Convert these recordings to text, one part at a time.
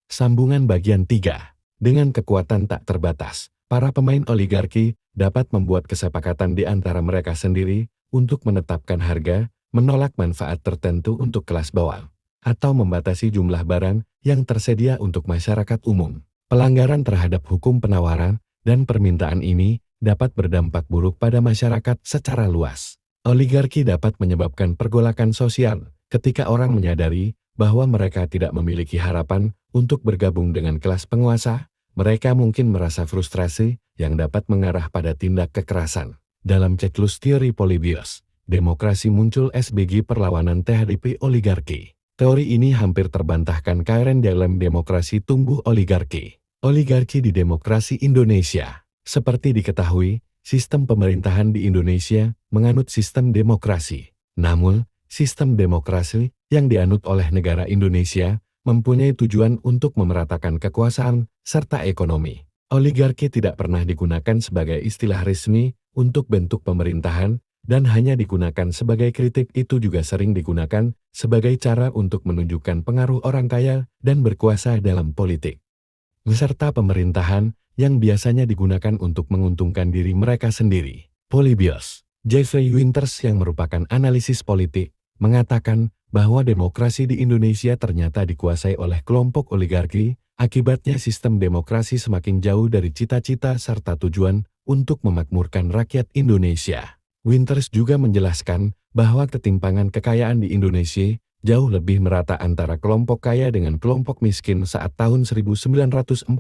Sambungan bagian 3. Dengan kekuatan tak terbatas, para pemain oligarki dapat membuat kesepakatan di antara mereka sendiri untuk menetapkan harga, menolak manfaat tertentu untuk kelas bawah, atau membatasi jumlah barang yang tersedia untuk masyarakat umum. Pelanggaran terhadap hukum penawaran dan permintaan ini dapat berdampak buruk pada masyarakat secara luas. Oligarki dapat menyebabkan pergolakan sosial ketika orang menyadari bahwa mereka tidak memiliki harapan untuk bergabung dengan kelas penguasa. Mereka mungkin merasa frustrasi yang dapat mengarah pada tindak kekerasan. Dalam siklus teori Polybius, demokrasi muncul sebagai perlawanan terhadap oligarki. Teori ini hampir terbantahkan karena dalam demokrasi tumbuh oligarki. Oligarki di demokrasi Indonesia. Seperti diketahui, sistem pemerintahan di Indonesia menganut sistem demokrasi. Namun, sistem demokrasi yang dianut oleh negara Indonesia mempunyai tujuan untuk memeratakan kekuasaan serta ekonomi. Oligarki tidak pernah digunakan sebagai istilah resmi untuk bentuk pemerintahan dan hanya digunakan sebagai kritik. Itu juga sering digunakan sebagai cara untuk menunjukkan pengaruh orang kaya dan berkuasa dalam politik, beserta pemerintahan yang biasanya digunakan untuk menguntungkan diri mereka sendiri. Polybius, Jeffrey Winters yang merupakan analisis politik, mengatakan bahwa demokrasi di Indonesia ternyata dikuasai oleh kelompok oligarki. Akibatnya sistem demokrasi semakin jauh dari cita-cita serta tujuan untuk memakmurkan rakyat Indonesia. Winters juga menjelaskan bahwa ketimpangan kekayaan di Indonesia jauh lebih merata antara kelompok kaya dengan kelompok miskin saat tahun 1945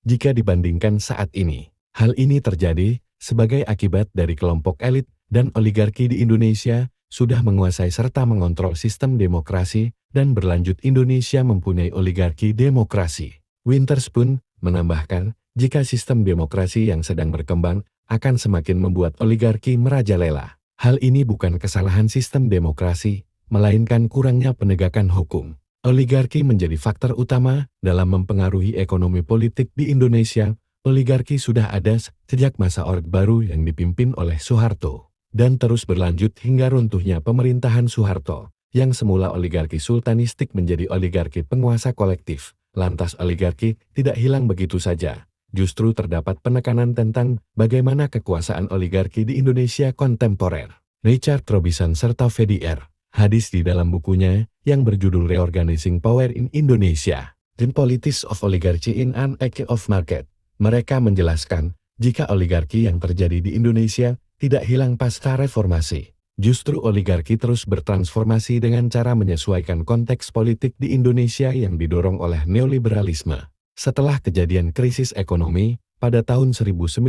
jika dibandingkan saat ini. Hal ini terjadi sebagai akibat dari kelompok elit dan oligarki di Indonesia sudah menguasai serta mengontrol sistem demokrasi dan berlanjut Indonesia mempunyai oligarki demokrasi. Winters pun menambahkan, jika sistem demokrasi yang sedang berkembang akan semakin membuat oligarki merajalela. Hal ini bukan kesalahan sistem demokrasi, melainkan kurangnya penegakan hukum. Oligarki menjadi faktor utama dalam mempengaruhi ekonomi politik di Indonesia. Oligarki sudah ada sejak masa Orde Baru yang dipimpin oleh Soeharto, dan terus berlanjut hingga runtuhnya pemerintahan Soeharto, yang semula oligarki sultanistik menjadi oligarki penguasa kolektif. Lantas oligarki tidak hilang begitu saja. Justru terdapat penekanan tentang bagaimana kekuasaan oligarki di Indonesia kontemporer. Richard Robinson serta VDR hadis di dalam bukunya yang berjudul Reorganizing Power in Indonesia, The Politics of Oligarchy in an Age of Market. Mereka menjelaskan, jika oligarki yang terjadi di Indonesia tidak hilang pasca reformasi. Justru oligarki terus bertransformasi dengan cara menyesuaikan konteks politik di Indonesia yang didorong oleh neoliberalisme. Setelah kejadian krisis ekonomi, pada tahun 1998,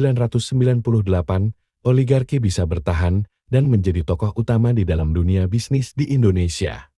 oligarki bisa bertahan dan menjadi tokoh utama di dalam dunia bisnis di Indonesia.